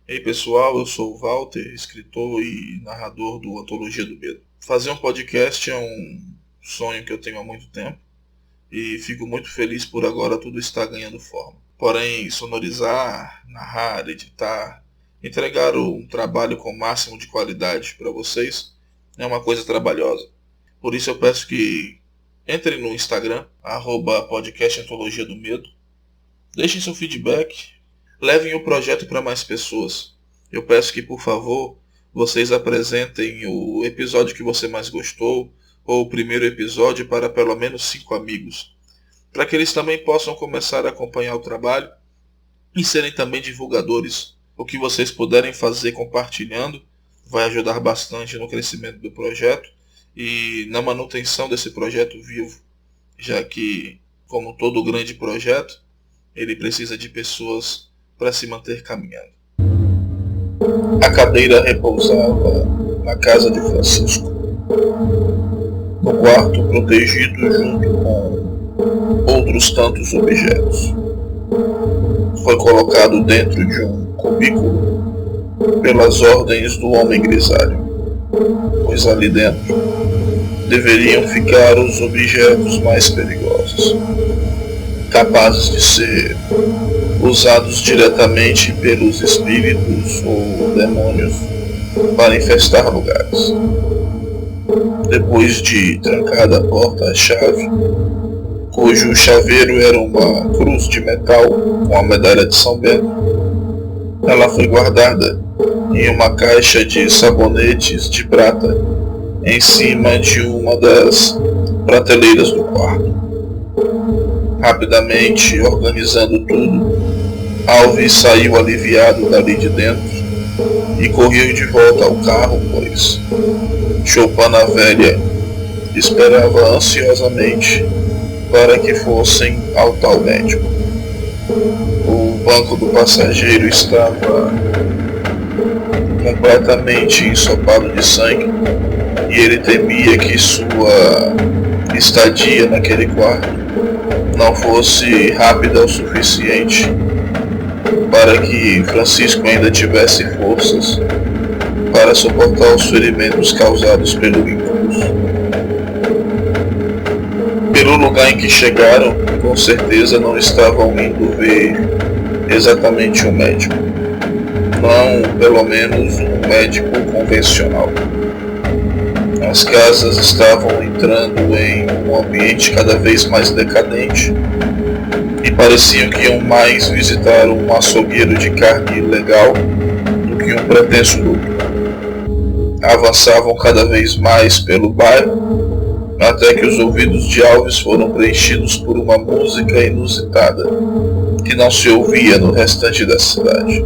Ei pessoal, eu sou o Walter, escritor e narrador do Antologia do Medo. Fazer um podcast é um sonho que eu tenho há muito tempo e fico muito feliz por agora tudo estar ganhando forma. Porém, sonorizar, narrar, editar, entregar um trabalho com o máximo de qualidade para vocês é uma coisa trabalhosa. Por isso eu peço que entrem no Instagram, @podcast Antologia do Medo, deixem seu feedback, levem o projeto para mais pessoas. Eu peço que, por favor, vocês apresentem o episódio que você mais gostou, ou o primeiro episódio, para pelo menos 5 amigos, para que eles também possam começar a acompanhar o trabalho e serem também divulgadores. O que vocês puderem fazer compartilhando vai ajudar bastante no crescimento do projeto e na manutenção desse projeto vivo, já que, como todo grande projeto, ele precisa de pessoas para se manter caminhando. A cadeira repousava na casa de Francisco, no quarto protegido junto com outros tantos objetos. Foi colocado dentro de um cubículo pelas ordens do homem grisalho, pois ali dentro deveriam ficar os objetos mais perigosos, capazes de ser usados diretamente pelos espíritos ou demônios para infestar lugares. Depois de trancada a porta à chave, cujo chaveiro era uma cruz de metal com a medalha de São Bento, ela foi guardada em uma caixa de sabonetes de prata em cima de uma das prateleiras do quarto. Rapidamente organizando tudo, Alves saiu aliviado dali de dentro e correu de volta ao carro, pois Choupana velha esperava ansiosamente para que fossem ao tal médico. O banco do passageiro estava completamente ensopado de sangue e ele temia que sua estadia naquele quarto não fosse rápida o suficiente para que Francisco ainda tivesse forças para suportar os ferimentos causados pelo incubus. Pelo lugar em que chegaram, com certeza não estavam indo ver exatamente um médico. Não, pelo menos, um médico convencional. As casas estavam entrando em um ambiente cada vez mais decadente e pareciam que iam mais visitar um açougueiro de carne ilegal do que um pretenso lucro. Avançavam cada vez mais pelo bairro, até que os ouvidos de Alves foram preenchidos por uma música inusitada que não se ouvia no restante da cidade.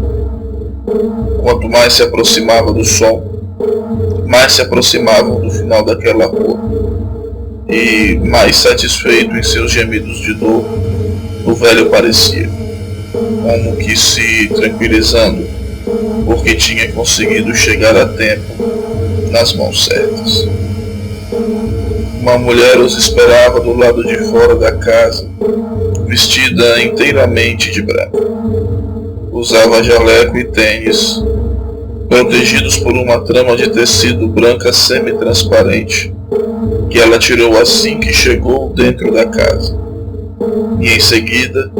Quanto mais se aproximava do som, mais se aproximavam do final daquela rua, e mais satisfeito em seus gemidos de dor, o velho parecia, como que se tranquilizando, porque tinha conseguido chegar a tempo nas mãos certas. Uma mulher os esperava do lado de fora da casa, vestida inteiramente de branco. Usava jaleco e tênis, protegidos por uma trama de tecido branca semi-transparente, que ela tirou assim que chegou dentro da casa, e em seguida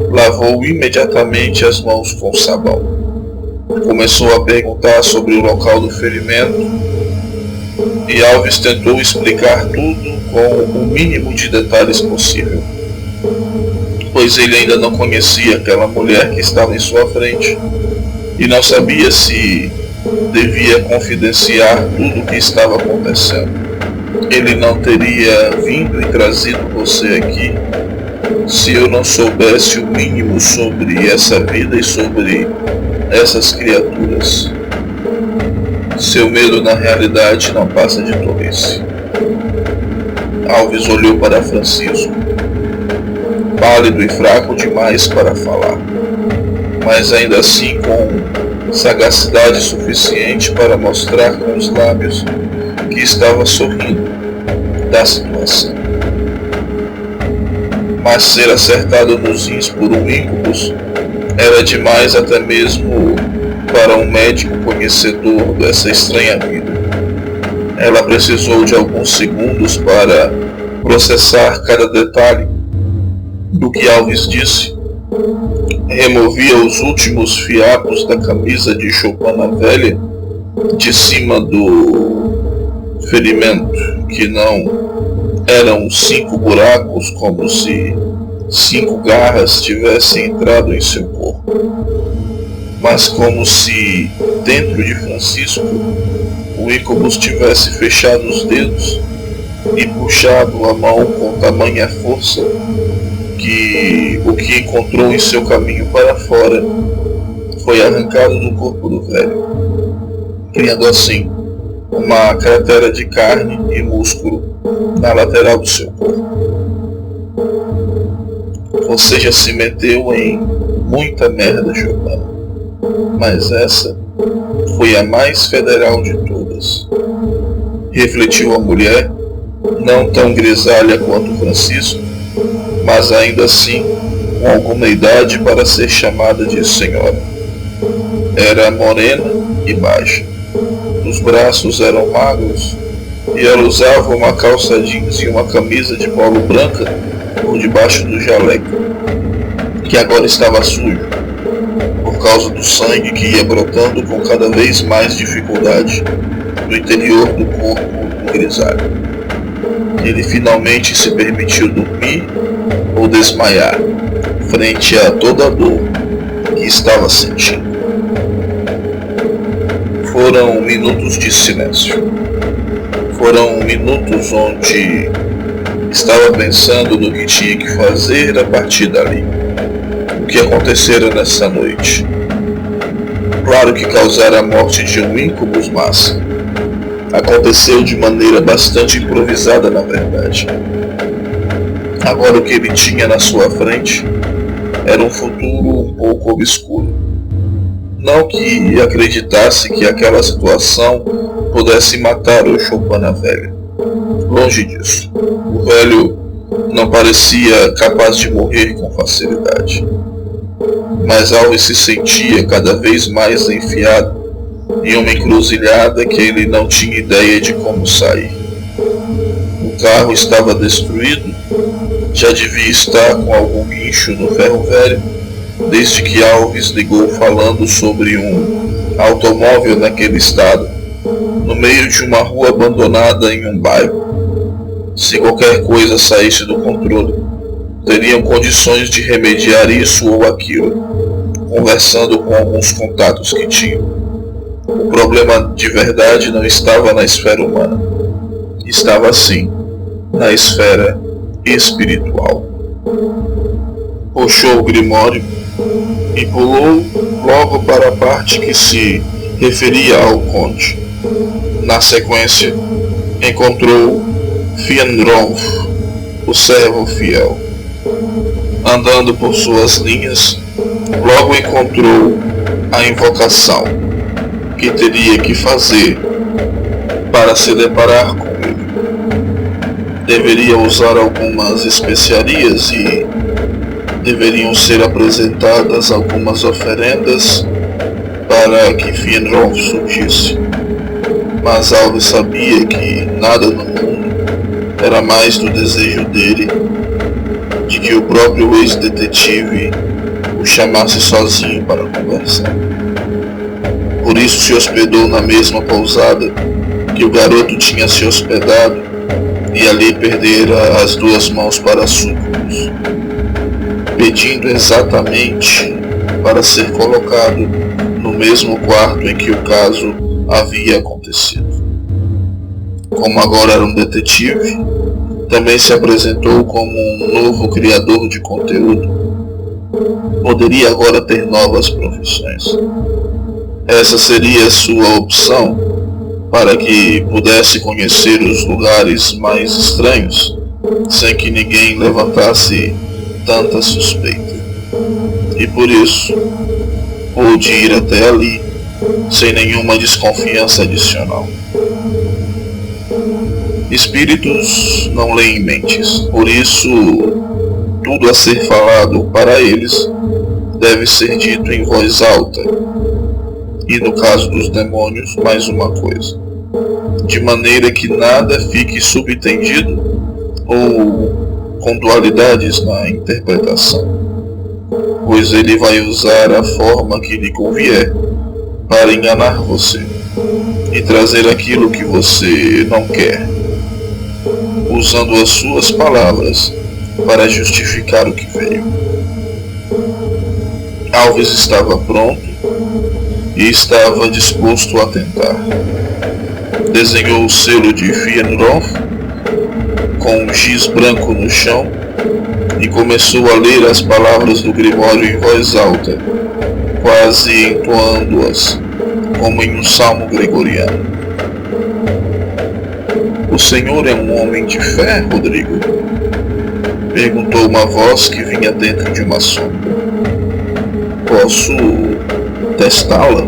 lavou imediatamente as mãos com sabão. Começou a perguntar sobre o local do ferimento, e Alves tentou explicar tudo com o mínimo de detalhes possível, pois ele ainda não conhecia aquela mulher que estava em sua frente, e não sabia se devia confidenciar tudo o que estava acontecendo. Ele não teria vindo e trazido você aqui se eu não soubesse o mínimo sobre essa vida e sobre essas criaturas. Seu medo na realidade não passa de tolice. Alves olhou para Francisco, pálido e fraco demais para falar, mas ainda assim com sagacidade suficiente para mostrar com os lábios que estava sorrindo da situação. Mas ser acertado nos rins por um incubus era demais até mesmo para um médico conhecedor dessa estranha vida. Ela precisou de alguns segundos para processar cada detalhe do que Alves disse. Removia os últimos fiapos da camisa de choupana velha de cima do ferimento, que não eram 5 buracos como se 5 garras tivessem entrado em seu corpo, mas como se dentro de Francisco o íncubus tivesse fechado os dedos e puxado a mão com tamanha força que o que encontrou em seu caminho para fora foi arrancado do corpo do velho, criando assim uma cratera de carne e músculo na lateral do seu corpo. Você já se meteu em muita merda, Choupana, mas essa foi a mais federal de todas. Refletiu a mulher, não tão grisalha quanto Francisco, mas ainda assim com alguma idade para ser chamada de senhora. Era morena e baixa. Os braços eram magros e ela usava uma calça jeans e uma camisa de polo branca por debaixo do jaleco, que agora estava sujo, por causa do sangue que ia brotando com cada vez mais dificuldade do interior do corpo do grisalho. Ele finalmente se permitiu dormir ou desmaiar frente a toda a dor que estava sentindo. Foram minutos de silêncio. Foram minutos onde estava pensando no que tinha que fazer a partir dali. O que acontecera nessa noite. Claro que causara a morte de um íncubus, mas aconteceu de maneira bastante improvisada, na verdade. Agora o que ele tinha na sua frente era um futuro um pouco obscuro. Não que acreditasse que aquela situação pudesse matar o Choupana velho. Longe disso. O velho não parecia capaz de morrer com facilidade. Mas Alves se sentia cada vez mais enfiado em uma encruzilhada que ele não tinha ideia de como sair. O carro estava destruído, já devia estar com algum guincho no ferro velho, desde que Alves ligou falando sobre um automóvel naquele estado, no meio de uma rua abandonada em um bairro. Se qualquer coisa saísse do controle, teriam condições de remediar isso ou aquilo, conversando com alguns contatos que tinham. O problema de verdade não estava na esfera humana, estava sim na esfera espiritual. Puxou o grimório e pulou logo para a parte que se referia ao conde. Na sequência, encontrou Fëanor, o servo fiel. Andando por suas linhas, logo encontrou a invocação que teria que fazer para se deparar com ele. Deveria usar algumas especiarias e deveriam ser apresentadas algumas oferendas para que Fëanor surgisse. Mas Alves sabia que nada no mundo era mais do desejo dele de que o próprio ex-detetive o chamasse sozinho para conversar. Por isso se hospedou na mesma pousada que o garoto tinha se hospedado e ali perdera as 2 mãos para súcubos, pedindo exatamente para ser colocado no mesmo quarto em que o caso havia acontecido. Como agora era um detetive, também se apresentou como um novo criador de conteúdo. Poderia agora ter novas profissões. Essa seria a sua opção para que pudesse conhecer os lugares mais estranhos sem que ninguém levantasse tanta suspeita. E por isso, pôde ir até ali sem nenhuma desconfiança adicional. Espíritos não leem mentes, por isso tudo a ser falado para eles deve ser dito em voz alta e no caso dos demônios, mais uma coisa, de maneira que nada fique subentendido ou com dualidades na interpretação, pois ele vai usar a forma que lhe convier para enganar você e trazer aquilo que você não quer, usando as suas palavras para justificar o que veio. Alves estava pronto e estava disposto a tentar. Desenhou o selo de Fëanor com um giz branco no chão e começou a ler as palavras do Grimório em voz alta, quase entoando-as, como em um salmo gregoriano. O senhor é um homem de fé, Rodrigo? Perguntou uma voz que vinha dentro de uma sombra. Posso testá-la?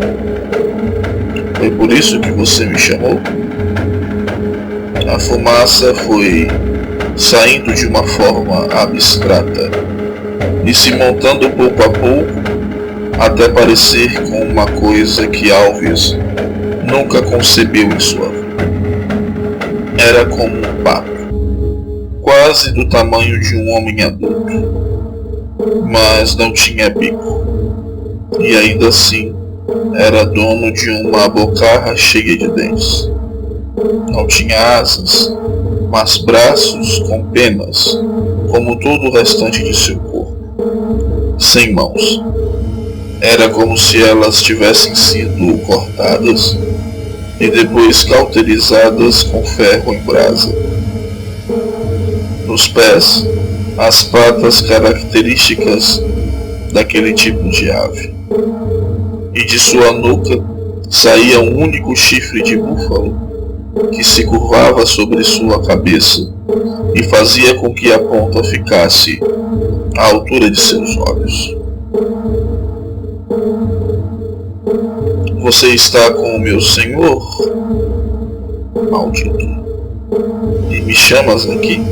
Foi por isso que você me chamou? A fumaça foi saindo de uma forma abstrata e se montando pouco a pouco até parecer com uma coisa que Alves nunca concebeu em sua vida. Era como um pato, quase do tamanho de um homem adulto, mas não tinha bico, e ainda assim era dono de uma bocarra cheia de dentes. Não tinha asas, mas braços com penas, como todo o restante de seu corpo, sem mãos. Era como se elas tivessem sido cortadas e depois cauterizadas com ferro em brasa. Nos pés, as patas características daquele tipo de ave. E de sua nuca saía um único chifre de búfalo que se curvava sobre sua cabeça e fazia com que a ponta ficasse à altura de seus olhos. Você está com o meu senhor, maldito, e me chamas aqui?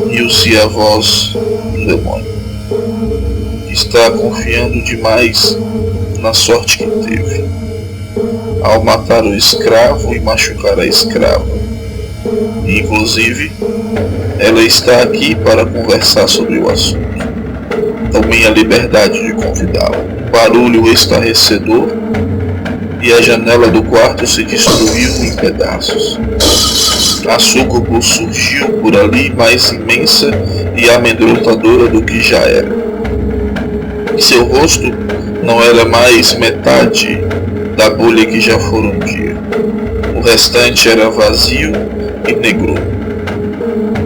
Riu-se a voz do demônio. Está confiando demais na sorte que teve, ao matar o escravo e machucar a escrava. Inclusive, ela está aqui para conversar sobre o assunto. Tomei a liberdade de convidá-la. Um barulho estarrecedor e a janela do quarto se destruiu em pedaços. A súcubo surgiu por ali mais imensa e amedrontadora do que já era. Seu rosto não era mais metade da bolha que já fora um dia. O restante era vazio e negro.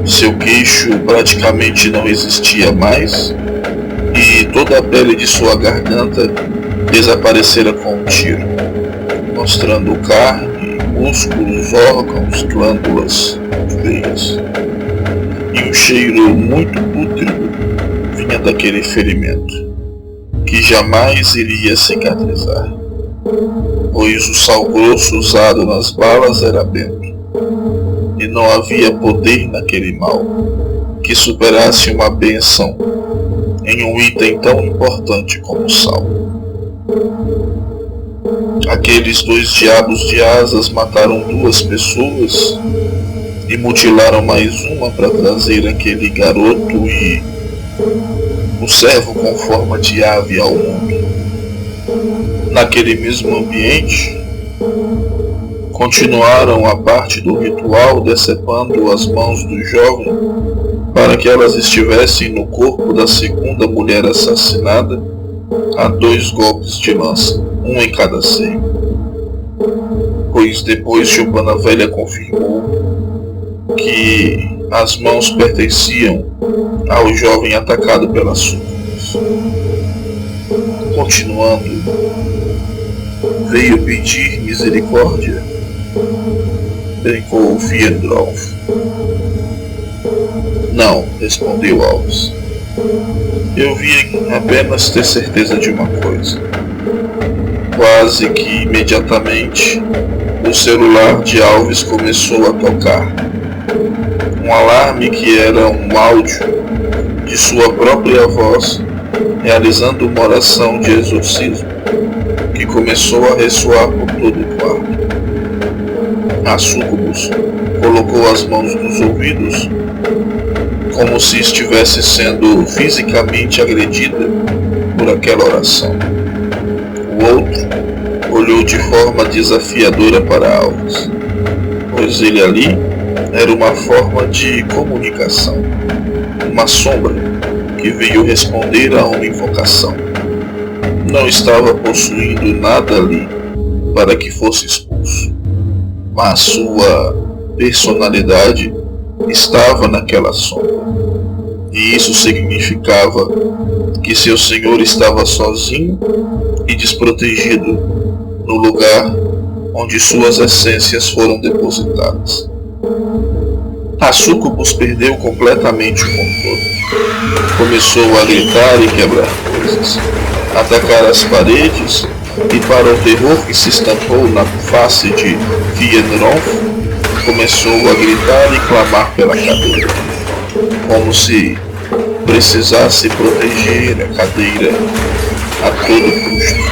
Seu queixo praticamente não existia mais e toda a pele de sua garganta desaparecera com um tiro, mostrando carne, músculos, órgãos, glândulas, veias. E um cheiro muito pútrido vinha daquele ferimento, que jamais iria cicatrizar, pois o sal grosso usado nas balas era bento, e não havia poder naquele mal que superasse uma bênção em um item tão importante como o sal. Aqueles dois diabos de asas mataram 2 pessoas e mutilaram mais uma para trazer aquele garoto e o servo com forma de ave ao mundo. Naquele mesmo ambiente, continuaram a parte do ritual decepando as mãos do jovem para que elas estivessem no corpo da segunda mulher assassinada a 2 golpes de lança, um em cada seio. Pois depois Giovanna Velha confirmou que as mãos pertenciam ao jovem atacado pelas súcubas. Continuando, veio pedir misericórdia, brincou Fëanor. Não, respondeu Alves. Eu vim apenas ter certeza de uma coisa. Quase que imediatamente, o celular de Alves começou a tocar. Um alarme que era um áudio de sua própria voz, realizando uma oração de exorcismo, que começou a ressoar por todo o quarto. A súcubus colocou as mãos nos ouvidos, como se estivesse sendo fisicamente agredida por aquela oração. O outro olhou de forma desafiadora para Alves, pois ele ali era uma forma de comunicação, uma sombra que veio responder a uma invocação. Não estava possuindo nada ali para que fosse expulso, mas sua personalidade estava naquela sombra. E isso significava que seu senhor estava sozinho e desprotegido no lugar onde suas essências foram depositadas. A súcubus perdeu completamente o controle. Começou a gritar e quebrar coisas, atacar as paredes, e para o terror que se estampou na face de Fëanor, começou a gritar e clamar pela cadeira, como se precisasse proteger a cadeira a todo custo.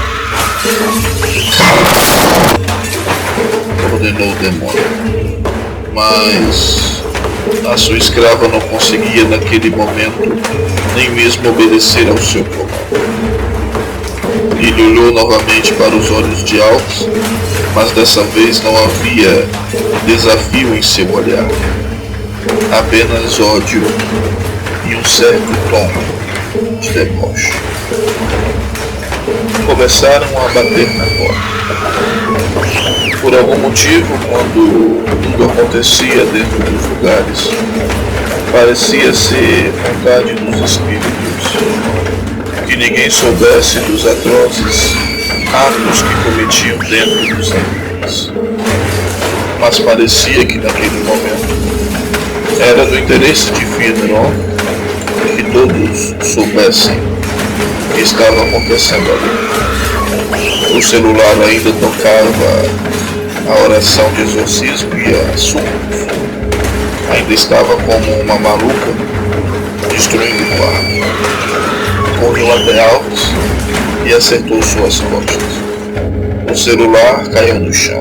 Ordenou o demônio, mas a sua escrava não conseguia naquele momento nem mesmo obedecer ao seu comando. Ele olhou novamente para os olhos de Alves, mas dessa vez não havia desafio em seu olhar, apenas ódio e um certo tom de deboche. Começaram a bater na porta. Por algum motivo, quando tudo acontecia dentro dos lugares, parecia ser vontade dos espíritos que ninguém soubesse dos atrozes atos que cometiam dentro dos ambientes. Mas parecia que naquele momento era do interesse de Fëanor que todos soubessem o que estava acontecendo ali. O celular ainda tocava a oração de exorcismo e a súcubus ainda estava como uma maluca destruindo o quarto. Correu até Alves e acertou suas costas. O celular caiu no chão.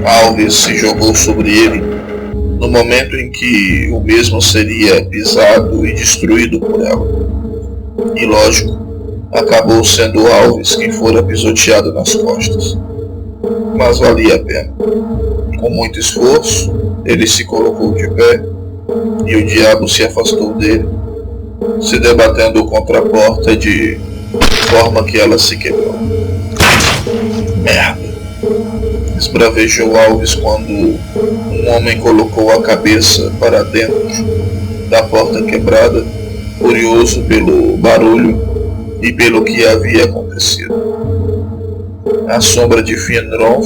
Alves se jogou sobre ele no momento em que o mesmo seria pisado e destruído por ela. E lógico, acabou sendo Alves quem fora pisoteado nas costas. Mas valia a pena. Com muito esforço, ele se colocou de pé e o diabo se afastou dele, se debatendo contra a porta de forma que ela se quebrou. Merda! Esbravejou Alves quando um homem colocou a cabeça para dentro da porta quebrada, curioso pelo barulho e pelo que havia acontecido. A sombra de Fëanor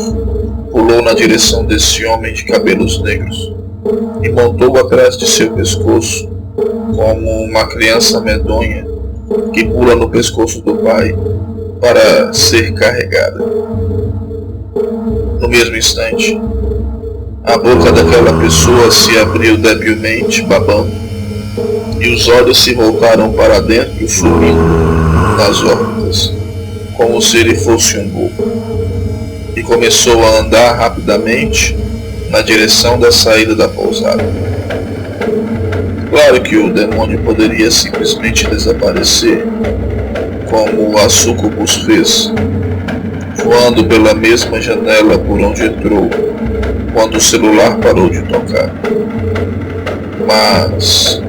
pulou na direção desse homem de cabelos negros e montou atrás de seu pescoço como uma criança medonha que pula no pescoço do pai para ser carregada. No mesmo instante, a boca daquela pessoa se abriu debilmente, babando, e os olhos se voltaram para dentro, sumindo nas órbitas, como se ele fosse um bobo, e começou a andar rapidamente na direção da saída da pousada. Claro que o demônio poderia simplesmente desaparecer, como a súcubus fez, voando pela mesma janela por onde entrou, quando o celular parou de tocar. Mas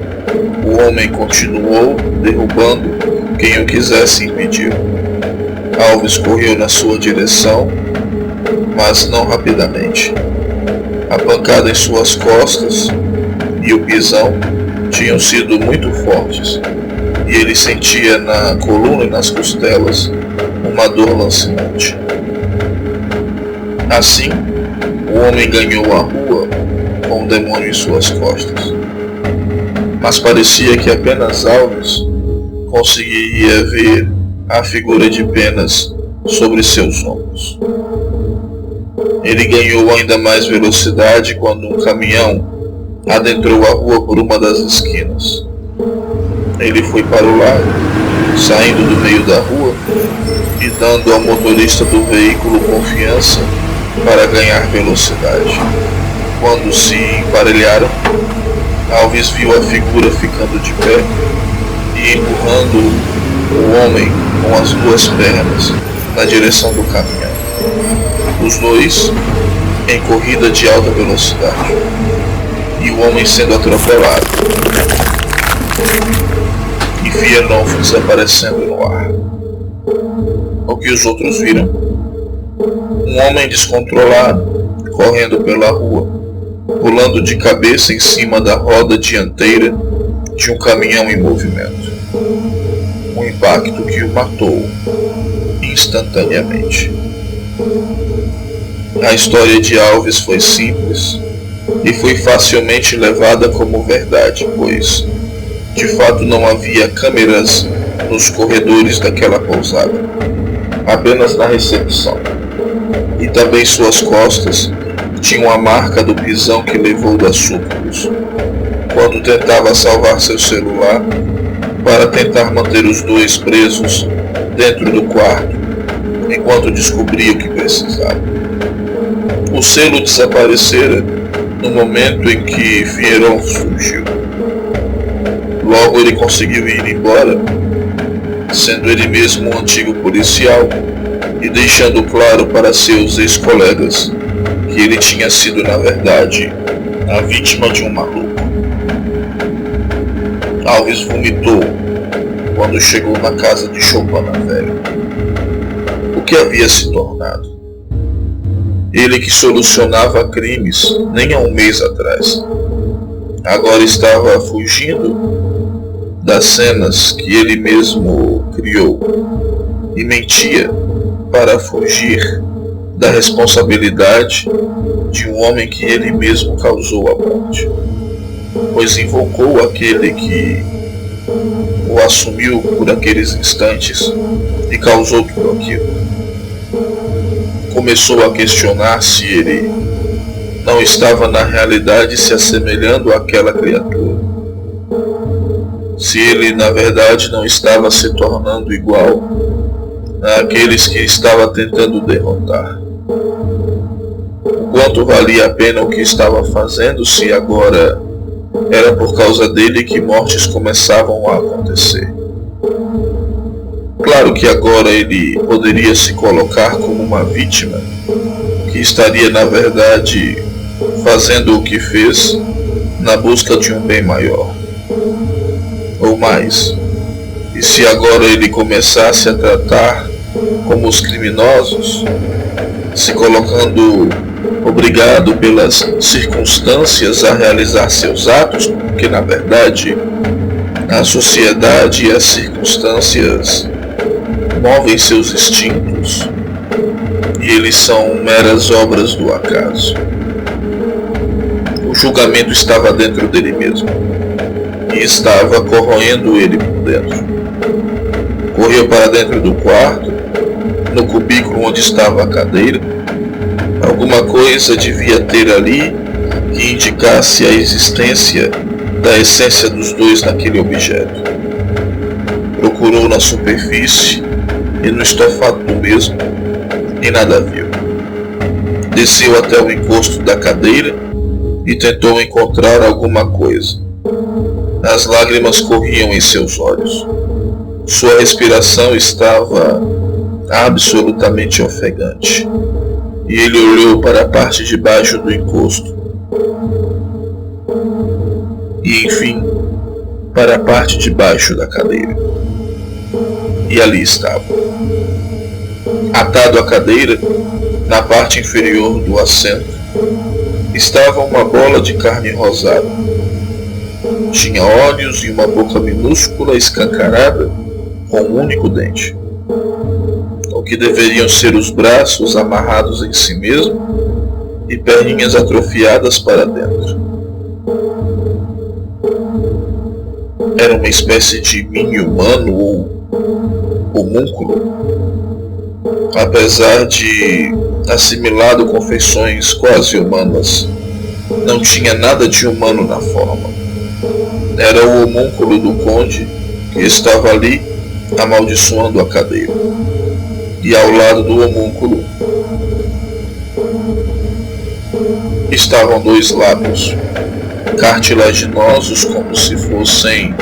o homem continuou derrubando quem o quisesse impedir. Alves correu na sua direção, mas não rapidamente. A pancada em suas costas e o pisão tinham sido muito fortes, e ele sentia na coluna e nas costelas uma dor lancinante. Assim, o homem ganhou a rua com o demônio em suas costas. Mas parecia que apenas Alves conseguiria ver a figura de penas sobre seus ombros. Ele ganhou ainda mais velocidade quando um caminhão adentrou a rua por uma das esquinas. Ele foi para o lado, saindo do meio da rua, e dando ao motorista do veículo confiança para ganhar velocidade. Quando se emparelharam, Alves viu a figura ficando de pé e empurrando o homem com as duas pernas na direção do caminhão. Os dois em corrida de alta velocidade e o homem sendo atropelado e Fiernolf desaparecendo no ar. O que os outros viram? Um homem descontrolado correndo pela rua, pulando de cabeça em cima da roda dianteira de um caminhão em movimento. Um impacto que o matou instantaneamente. A história de Alves foi simples e foi facilmente levada como verdade, pois, de fato, não havia câmeras nos corredores daquela pousada, apenas na recepção. E também suas costas tinham a marca do pisão que levou da Súculos, quando tentava salvar seu celular para tentar manter os dois presos dentro do quarto, enquanto descobria o que precisava. O selo desaparecera no momento em que Fiernolf surgiu. Logo ele conseguiu ir embora, sendo ele mesmo um antigo policial e deixando claro para seus ex-colegas que ele tinha sido, na verdade, a vítima de um maluco. Alves vomitou quando chegou na casa de Chopin Velho. O que havia se tornado? Ele que solucionava crimes nem há um mês atrás, agora estava fugindo das cenas que ele mesmo criou e mentia para fugir da responsabilidade de um homem que ele mesmo causou a morte, pois invocou aquele que o assumiu por aqueles instantes e causou tudo aquilo. Começou a questionar se ele não estava na realidade se assemelhando àquela criatura, se ele na verdade não estava se tornando igual àqueles que estava tentando derrotar. O quanto valia a pena o que estava fazendo se agora era por causa dele que mortes começavam a acontecer. Claro que agora ele poderia se colocar como uma vítima que estaria na verdade fazendo o que fez na busca de um bem maior, ou mais. E se agora ele começasse a tratar como os criminosos, se colocando obrigado pelas circunstâncias a realizar seus atos, porque na verdade a sociedade e as circunstâncias movem seus instintos e eles são meras obras do acaso. O julgamento estava dentro dele mesmo e estava corroendo ele por dentro. Correu para dentro do quarto, no cubículo onde estava a cadeira. Alguma coisa devia ter ali que indicasse a existência da essência dos dois naquele objeto. Procurou na superfície e no estofado do mesmo e nada viu. Desceu até o encosto da cadeira e tentou encontrar alguma coisa. As lágrimas corriam em seus olhos. Sua respiração estava absolutamente ofegante. E ele olhou para a parte de baixo do encosto. E enfim, para a parte de baixo da cadeira. E ali estava. Atado à cadeira, na parte inferior do assento, estava uma bola de carne rosada. Tinha olhos e uma boca minúscula escancarada com um único dente. O que deveriam ser os braços amarrados em si mesmo e perninhas atrofiadas para dentro. Era uma espécie de mini humano ou homúnculo, apesar de assimilado com feições quase humanas. Não tinha nada de humano na forma. Era o homúnculo do conde que estava ali amaldiçoando a cadeira. e ao lado do homúnculo estavam 2 lábios, cartilaginosos como se fossem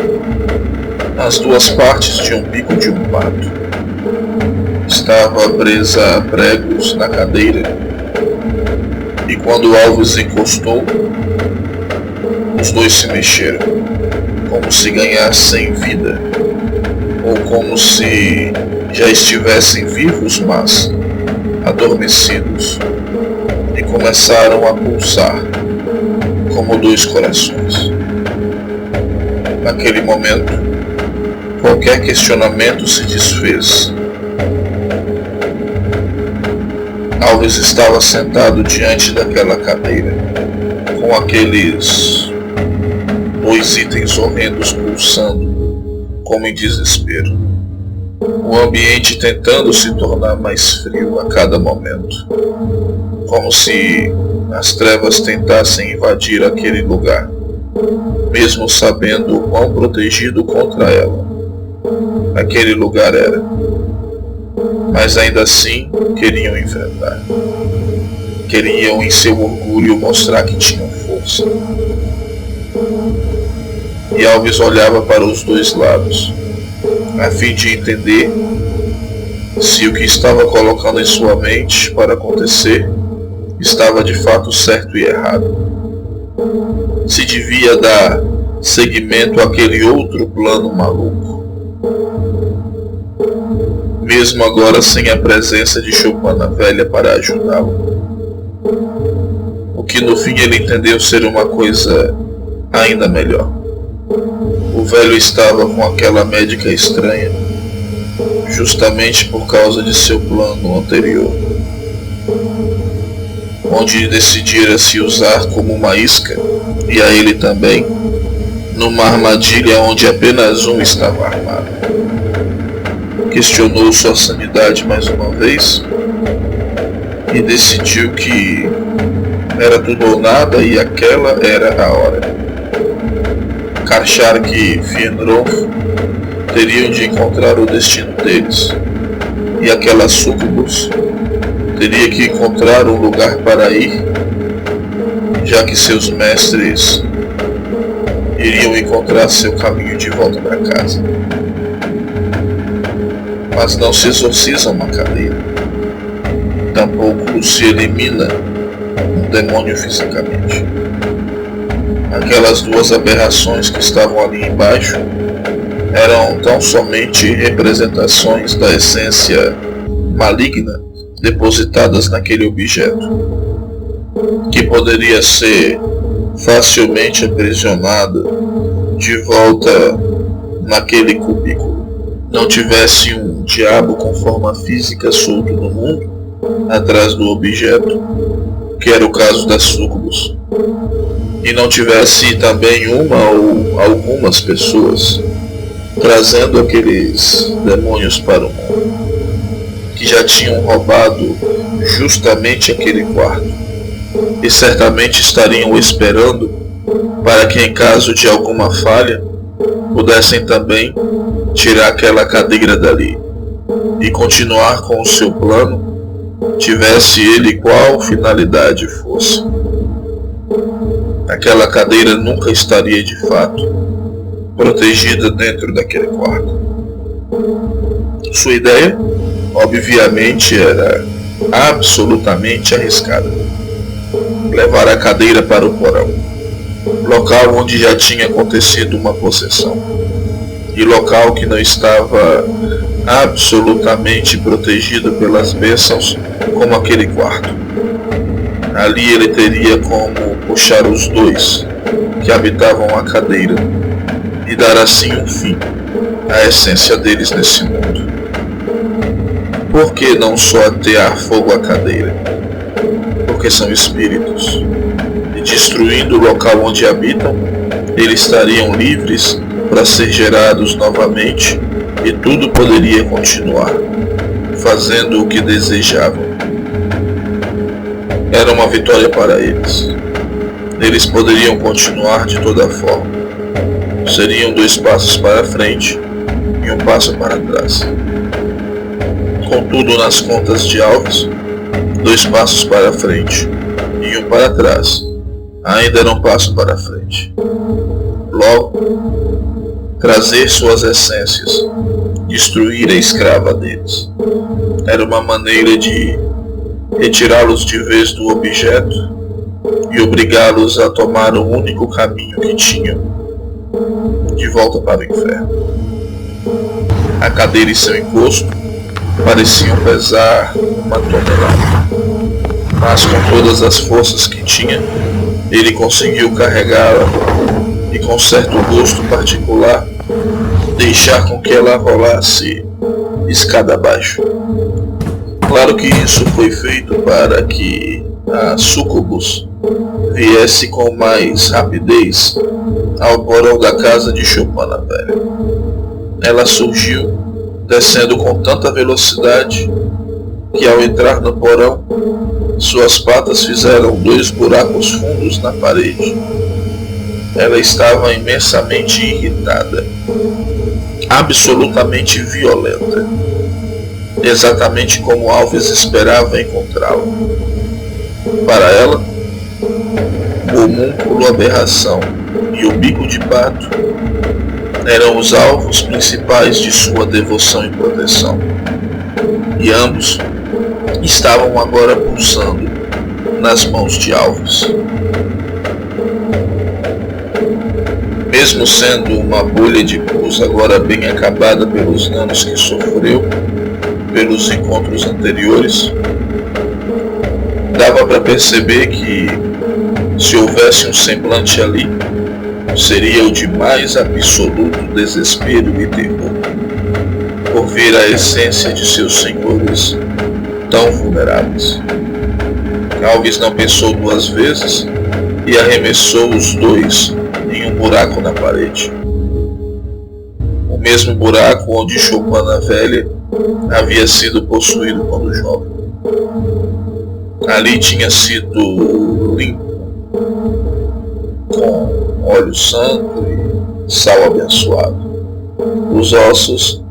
as 2 partes de um bico de um pato. Estava presa a pregos na cadeira, e quando Alves encostou, os 2 se mexeram, como se ganhassem vida, ou como se já estivessem vivos, mas adormecidos, e começaram a pulsar como 2 corações. Naquele momento, qualquer questionamento se desfez. Alves estava sentado diante daquela cadeira, com aqueles 2 itens horrendos pulsando, como em desespero. O ambiente tentando se tornar mais frio a cada momento, como se as trevas tentassem invadir aquele lugar, mesmo sabendo o quão protegido contra ela aquele lugar era. Mas ainda assim queriam enfrentar. Queriam em seu orgulho mostrar que tinham força. E Alves olhava para os 2 lados, a fim de entender se o que estava colocando em sua mente para acontecer estava de fato certo e errado. Se devia dar seguimento àquele outro plano maluco. Mesmo agora sem a presença de Chopana velha para ajudá-lo. O que no fim ele entendeu ser uma coisa ainda melhor. O velho estava com aquela médica estranha, justamente por causa de seu plano anterior, onde decidira se usar como uma isca, e a ele também, numa armadilha onde apenas um estava armado. Questionou sua sanidade mais uma vez e decidiu que era tudo ou nada e aquela era a hora. Karchark e Fëanor teriam de encontrar o destino deles, e aquela Succubus teria que encontrar um lugar para ir, já que seus mestres iriam encontrar seu caminho de volta para casa. Mas não se exorciza uma cadeira, tampouco se elimina um demônio fisicamente. Aquelas 2 aberrações que estavam ali embaixo eram tão somente representações da essência maligna depositadas naquele objeto, que poderia ser facilmente aprisionada de volta naquele cubículo. Não tivesse um diabo com forma física solto no mundo, atrás do objeto, que era o caso das Succubus, e não tivesse também uma ou algumas pessoas trazendo aqueles demônios para o mundo, que já tinham roubado justamente aquele quarto, e certamente estariam esperando para que, em caso de alguma falha, pudessem também tirar aquela cadeira dali e continuar com o seu plano, tivesse ele qual finalidade fosse. Aquela cadeira nunca estaria de fato protegida dentro daquele quarto. Sua ideia, obviamente, era absolutamente arriscada. Levar a cadeira para o porão, local onde já tinha acontecido uma possessão, e local que não estava absolutamente protegido pelas bênçãos como aquele quarto. Ali ele teria como puxar os 2 que habitavam a cadeira e dar assim um fim à essência deles nesse mundo. Por que não só atear fogo à cadeira? Porque são espíritos, e destruindo o local onde habitam, eles estariam livres para ser gerados novamente, e tudo poderia continuar, fazendo o que desejavam. Era uma vitória para eles. Eles poderiam continuar de toda forma. Seriam 2 passos para frente e 1 passo para trás. Contudo, nas contas de Alves, 2 passos para frente e 1 para trás ainda era um passo para frente. Logo, trazer suas essências, destruir a escrava deles, era uma maneira de retirá-los de vez do objeto e obrigá-los a tomar o único caminho que tinham, de volta para o inferno. A cadeira e seu encosto pareciam pesar 1 tonelada, mas com todas as forças que tinha, ele conseguiu carregá-la e, com certo gosto particular, deixar com que ela rolasse escada abaixo. Claro que isso foi feito para que a Sucubus viesse com mais rapidez ao porão da casa de Chopana Velha. Ela surgiu descendo com tanta velocidade que, ao entrar no porão, suas patas fizeram 2 buracos fundos na parede. Ela estava imensamente irritada, absolutamente violenta, exatamente como Alves esperava encontrá-la. Para ela, o homúnculo aberração e o bico de pato eram os alvos principais de sua devoção e proteção, e ambos estavam agora pulsando nas mãos de Alves. Mesmo sendo uma bolha de pus agora bem acabada pelos danos que sofreu pelos encontros anteriores, dava para perceber que, se houvesse um semblante ali, seria o de mais absoluto desespero e terror, por ver a essência de seus senhores tão vulneráveis. Alves não pensou 2 vezes e arremessou os 2 em um buraco na parede. O mesmo buraco onde Chopana Velha havia sido possuído quando jovem. Ali tinha sido limpo, com óleo santo e sal abençoado, os ossos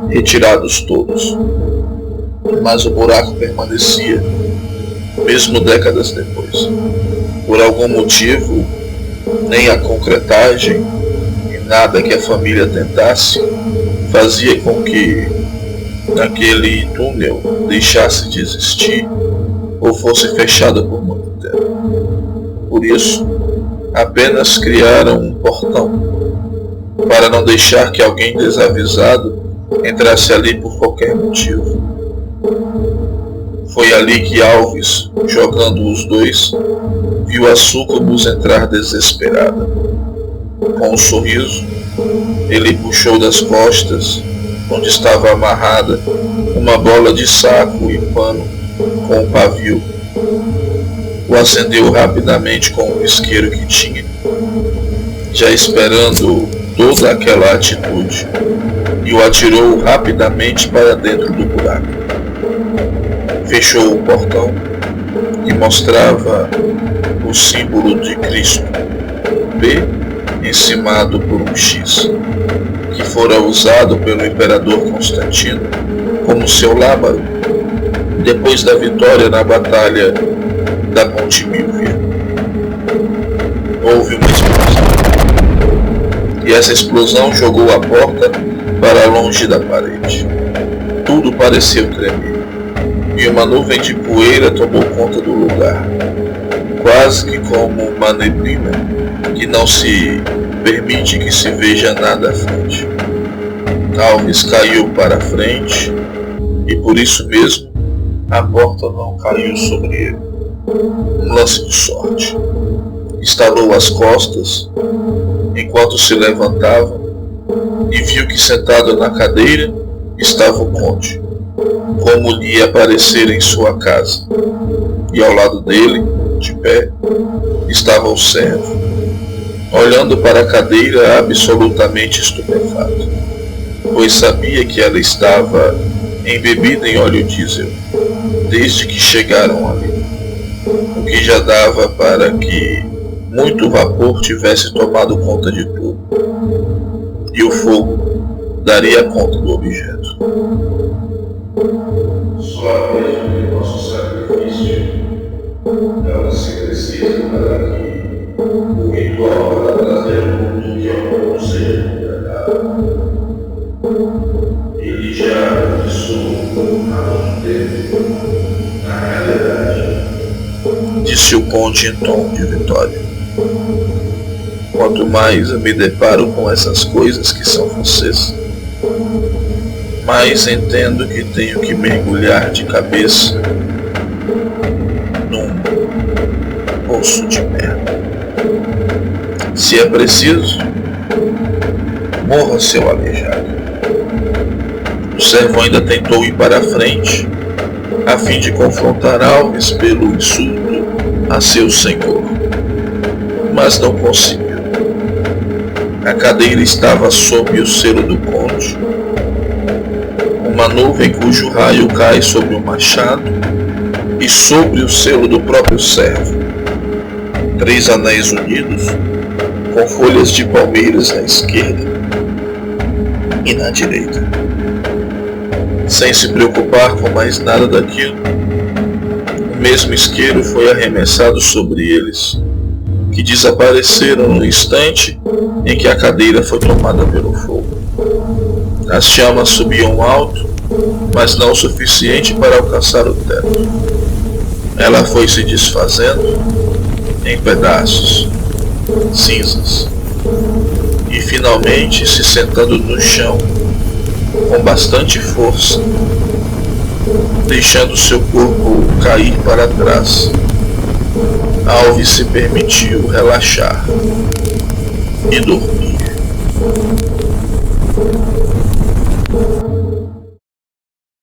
retirados todos, mas o buraco permanecia, mesmo décadas depois. Por algum motivo, nem a concretagem e nada que a família tentasse fazia com que aquele túnel deixasse de existir ou fosse fechado por muito tempo. Por isso, apenas criaram um portão, para não deixar que alguém desavisado entrasse ali por qualquer motivo. Foi ali que Alves, jogando os 2, viu a Sucubus entrar desesperada. Com um sorriso, ele puxou das costas, onde estava amarrada, uma bola de saco e pano com um pavio. O acendeu rapidamente com o isqueiro que tinha, já esperando toda aquela atitude, e o atirou rapidamente para dentro do buraco. Fechou o portão, que mostrava o símbolo de Cristo, P encimado por um X, que fora usado pelo imperador Constantino como seu lábaro depois da vitória na batalha da Ponte Milvia. Houve uma explosão, e essa explosão jogou a porta para longe da parede. Tudo pareceu tremer, e uma nuvem de poeira tomou conta do lugar, quase que como uma neblina que não se permite que se veja nada à frente. Alves caiu para frente, e por isso mesmo a porta não caiu sobre ele. Um lance de sorte. Estalou as costas enquanto se levantava e viu que, sentado na cadeira, estava o conde, como lhe aparecera em sua casa, e ao lado dele, de pé, estava o servo, olhando para a cadeira absolutamente estupefato, pois sabia que ela estava embebida em óleo diesel desde que chegaram ali, o que já dava para que muito vapor tivesse tomado conta de tudo, e o fogo daria conta do objeto. Só mesmo que nosso sacrifício é o que se precisa para que o ritual para trazer o mundo que é o mundo seja completado. Ele já começou há muito tempo, na realidade, disse o conde em tom de vitória. Quanto mais eu me deparo com essas coisas que são vocês, mais entendo que tenho que mergulhar de cabeça num poço de merda. Se é preciso, morra, seu aleijado. O servo ainda tentou ir para a frente, a fim de confrontar Alves pelo insulto a seu senhor, mas não conseguiu. A cadeira estava sob o selo do conde, uma nuvem cujo raio cai sobre o machado e sobre o selo do próprio servo. 3 anéis unidos, com folhas de palmeiras na esquerda e na direita. Sem se preocupar com mais nada daquilo, o mesmo isqueiro foi arremessado sobre eles, que desapareceram no instante em que a cadeira foi tomada pelo fogo. As chamas subiam alto, mas não o suficiente para alcançar o teto. Ela foi se desfazendo em pedaços, cinzas, e finalmente se sentando no chão com bastante força, deixando seu corpo cair para trás. Alves se permitiu relaxar e dormir.